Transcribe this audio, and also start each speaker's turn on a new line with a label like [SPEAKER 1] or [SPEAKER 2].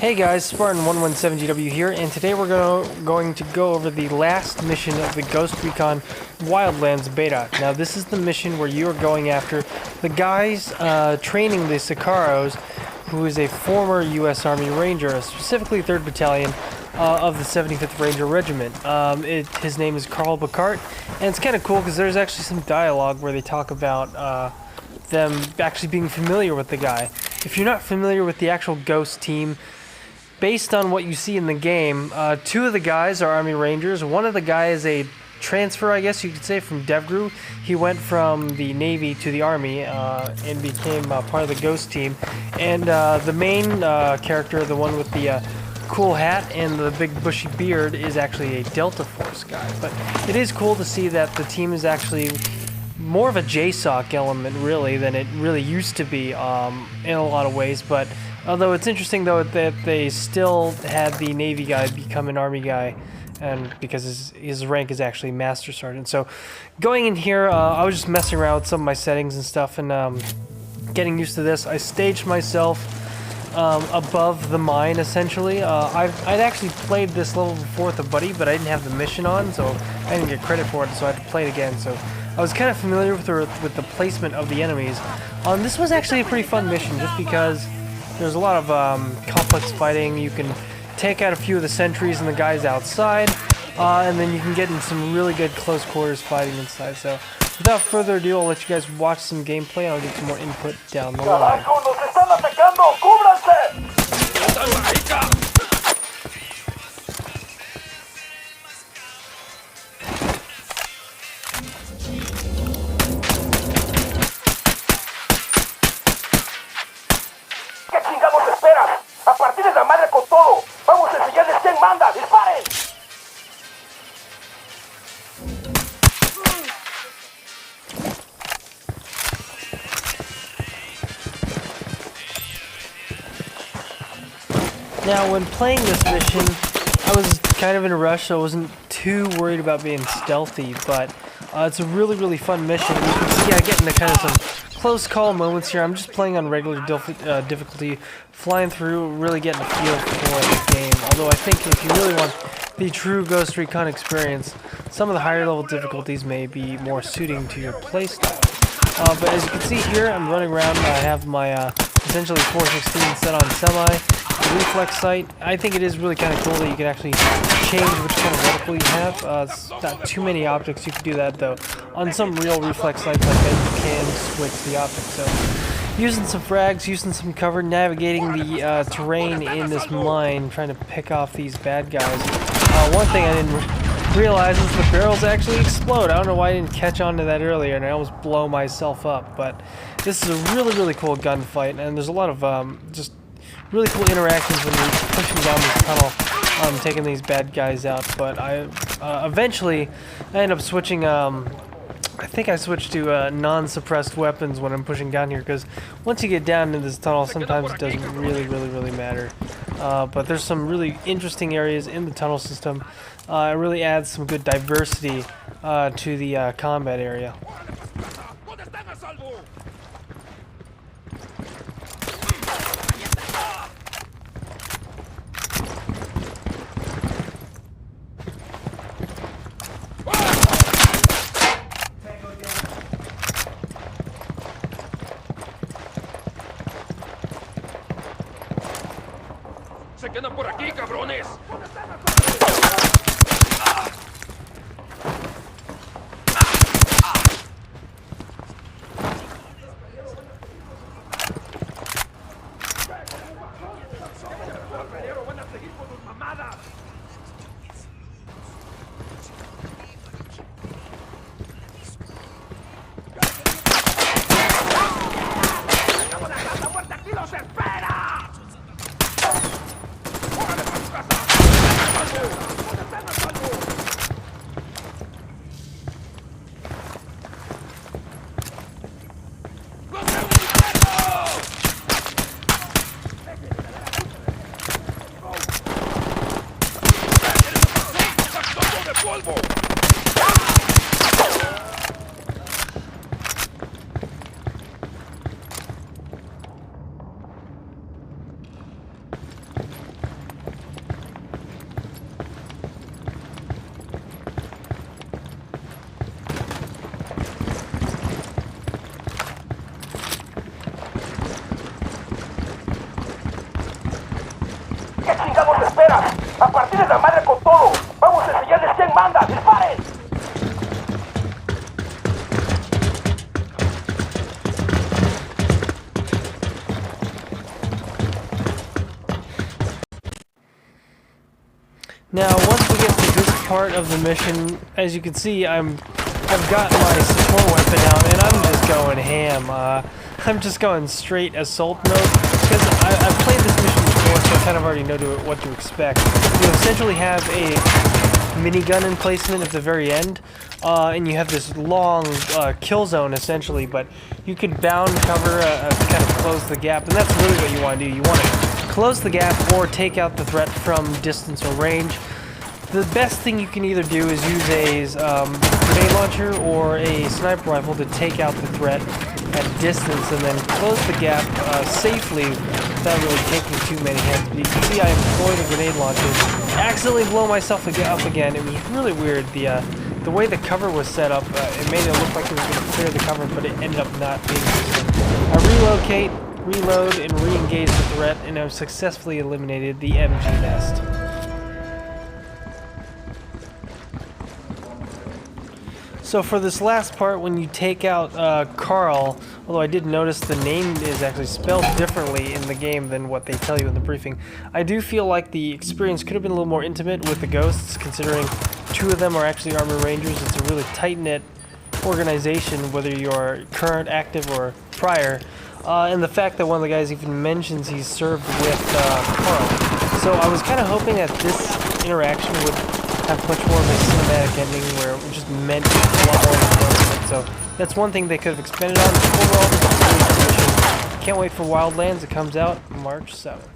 [SPEAKER 1] Hey guys, SPARTAN117GW here, and today we're going to go over the last mission of the Ghost Recon Wildlands beta. Now this is the mission where you are going after the guys training the Sicaros, who is a former U.S. Army Ranger, specifically 3rd Battalion of the 75th Ranger Regiment. His name is Carl Bookhart, and it's kind of cool because there's actually some dialogue where they talk about them actually being familiar with the guy. If you're not familiar with the actual Ghost team, based on what you see in the game, two of the guys are Army Rangers. One of the guys is a transfer, I guess you could say, from DevGru. He went from the Navy to the Army and became part of the Ghost team. And the main character, the one with the cool hat and the big bushy beard, is actually a Delta Force guy. But it is cool to see that the team is actually more of a JSOC element, really, than it really used to be in a lot of ways. But although it's interesting, though, that they still had the Navy guy become an Army guy, and because his rank is actually Master Sergeant. So going in here, I was just messing around with some of my settings and stuff, and getting used to this. I staged myself above the mine, essentially. I'd actually played this level before with a buddy, but I didn't have the mission on, so I didn't get credit for it, so I had to play it again. So I was kind of familiar with the placement of the enemies. This was actually a pretty fun mission, just because there's a lot of complex fighting. You can take out a few of the sentries and the guys outside, and then you can get in some really good close quarters fighting inside. So without further ado, I'll let you guys watch some gameplay, and I'll get some more input down the line. Now, when playing this mission, I was kind of in a rush, so I wasn't too worried about being stealthy, but it's a really, really fun mission. You can see I get into kind of some close call moments here. I'm just playing on regular difficulty, flying through, really getting a feel for the game. Although I think if you really want the true Ghost Recon experience, some of the higher level difficulties may be more suiting to your playstyle. But as you can see here, I'm running around. I have my essentially 416 set on semi. Reflex sight. I think it is really kind of cool that you can actually change which kind of reticle you have. It's not too many optics you can do that, though. On some real reflex sights like that, you can switch the optics. So using some frags, using some cover, navigating the terrain in this mine, trying to pick off these bad guys. One thing I didn't realize is the barrels actually explode. I don't know why I didn't catch on to that earlier, and I almost blow myself up. But this is a really, really cool gunfight, and there's a lot of just really cool interactions when you're pushing down this tunnel, taking these bad guys out. But I eventually I end up switching. I think I switched to non-suppressed weapons when I'm pushing down here, because once you get down into this tunnel, sometimes it doesn't really matter. But there's some really interesting areas in the tunnel system. It really adds some good diversity to the combat area.
[SPEAKER 2] ¡Se quedan por aquí, cabrones! ¡Van a seguir con sus mamadas! ¡Acabo de dejar la muerte aquí! ¡Los espera! ¡Órale para tu casa!
[SPEAKER 1] part of the mission. As you can see, I've got my support weapon out, and I'm just going ham. I'm just going straight assault mode because I've played this mission before, so I kind of already know what to expect. You essentially have a minigun emplacement at the very end, and you have this long kill zone essentially, but you could bound cover to kind of close the gap, and that's really what you want to do. You want to close the gap or take out the threat from distance or range. The best thing you can either do is use a grenade launcher or a sniper rifle to take out the threat at distance and then close the gap safely without really taking too many hits. But you can see I employed a grenade launcher, accidentally blow myself up again. It was really weird. The way the cover was set up, it made it look like it was going to clear the cover, but it ended up not being so. I relocate, reload, and re-engage the threat, and I've successfully eliminated the MG nest. So for this last part, when you take out Carl, although I did notice the name is actually spelled differently in the game than what they tell you in the briefing, I do feel like the experience could have been a little more intimate with the ghosts, considering 2 of them are actually Army Rangers. It's a really tight-knit organization, whether you're current, active, or prior. And the fact that one of the guys even mentions he's served with Carl. So I was kind of hoping that this interaction would have much more of a cinematic ending where it just meant a lot more than it. So that's one thing they could have expanded on. Overall, this is a great mission. Can't wait for Wildlands. It comes out March 7th.